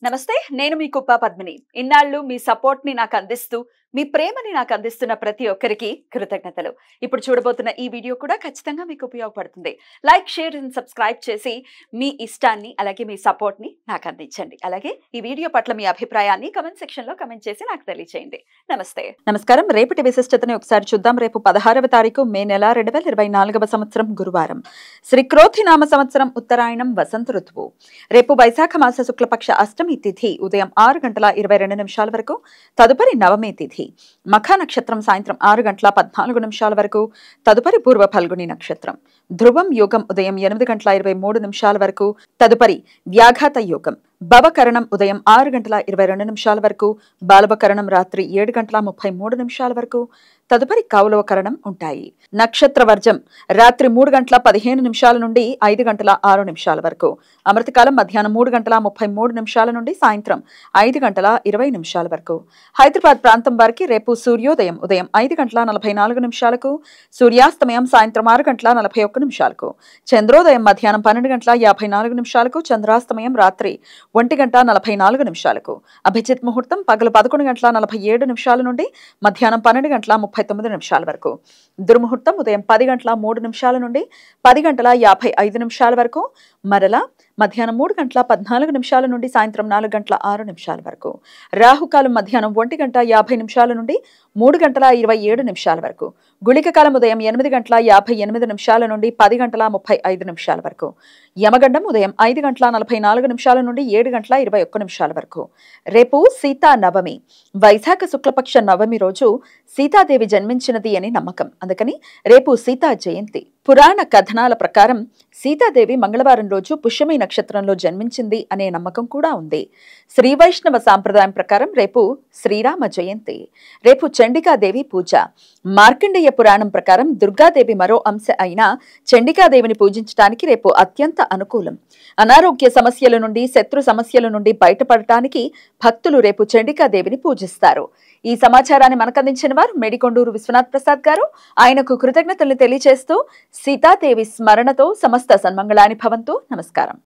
నమస్తే నేను మీ కుప్ప పద్మిని ఇన్నాళ్ళు మీ సపోర్ట్ ని నాకు అందిస్తూ మీ ప్రేమని నాకు అందిస్తున్న ప్రతి ఒక్కరికి కృతజ్ఞతలు ఇప్పుడు చూడబోతున్న ఈ వీడియో కూడా ఖచ్చితంగా మీకు ఉపయోగపడుతుంది లైక్ షేర్ అండ్ సబ్స్క్రైబ్ చేసి మీ ఇష్టాన్ని అలాగే మీ సపోర్ట్ ని నాకు అందించండి అలాగే ఈ వీడియో పట్ల మీ అభిప్రాయాన్ని కామెంట్ సెక్షన్ లో కామెంట్ చేసి నాకు తెలియజేయండి నమస్తే నమస్కారం రేపటి విశిష్టతని ఒకసారి చూద్దాం రేపు 16వ తారీఖు మే నెల 2024వ సంవత్సరం గురువారం శ్రీ క్రోధి నామ సంవత్సరం ఉత్తరాయణం వసంత ఋతువు రేపు వైశాఖ మాస శుక్లపక్ష అష్టమి తిథి ఉదయం 6:22 వరకు తదుపరి నవమి తిథి మఖ నక్షత్రం సాయంత్రం 6:14 వరకు తదుపరి పూర్వ ఫల్గుని నక్షత్రం ధ్రువం యోగం ఉదయం 8:23 వరకు తదుపరి వ్యాఘాత యోగం భవకరణం ఉదయం 6:22 వరకు బాలవకరణం రాత్రి 7:33 వరకు తదుపరి కౌలవకరణం ఉంటాయి నక్షత్ర వర్జం రాత్రి 3:15 నుండి 5:06 వరకు అమృతకాలం మధ్యాహ్నం 3:33 నుండి సాయంత్రం 5:20 వరకు హైదరాబాద్ ప్రాంతం వారికి రేపు సూర్యోదయం ఉదయం 5:44 సూర్యాస్తమయం సాయంత్రం 6:41 చంద్రోదయం మధ్యాహ్నం 12:54 చంద్రాస్తమయం రాత్రి 1:44 అభిజిత్ ముహూర్తం పగలు 11:47 నుండి మధ్యాహ్నం 12:39 వరకు దుర్ముహూర్తం ఉదయం 10:03 నుండి 10:55 వరకు మరలా మధ్యాహ్నం 3:14 నుండి సాయంత్రం 4:06 వరకు రాహుకాలం మధ్యాహ్నం 1:50 నుండి 3:27 వరకు గుళిక కాలం ఉదయం 8:58 నుండి 10:35 వరకు యమగండం ఉదయం 5:44 నుండి 7:21 వరకు రేపు సీతా నవమి వైశాఖ శుక్లపక్ష నవమి రోజు సీతాదేవి జన్మించినది అని నమ్మకం అందుకని రేపు సీతా జయంతి పురాణ కథనాల ప్రకారం సీతాదేవి మంగళవారం రోజు పుష్యమి నక్షత్రంలో జన్మించింది అనే నమ్మకం కూడా ఉంది శ్రీ వైష్ణవ సాంప్రదాయం ప్రకారం రేపు శ్రీరామ జయంతి రేపు చండికాదేవి పూజ మార్కండేయ పురాణం ప్రకారం దుర్గాదేవి మరో అంశ అయిన చండికాదేవిని పూజించడానికి రేపు అత్యంత అనుకూలం అనారోగ్య సమస్యల నుండి శత్రు సమస్యల నుండి బయటపడటానికి భక్తులు రేపు చండికాదేవిని పూజిస్తారు ఈ సమాచారాన్ని మనకు అందించిన వారు మేడికొండూరు విశ్వనాథ్ ప్రసాద్ గారు ఆయనకు కృతజ్ఞతలు తెలియజేస్తూ సీతాదేవి స్మరణతో సమస్త సన్మంగళాని భవంతు నమస్కారం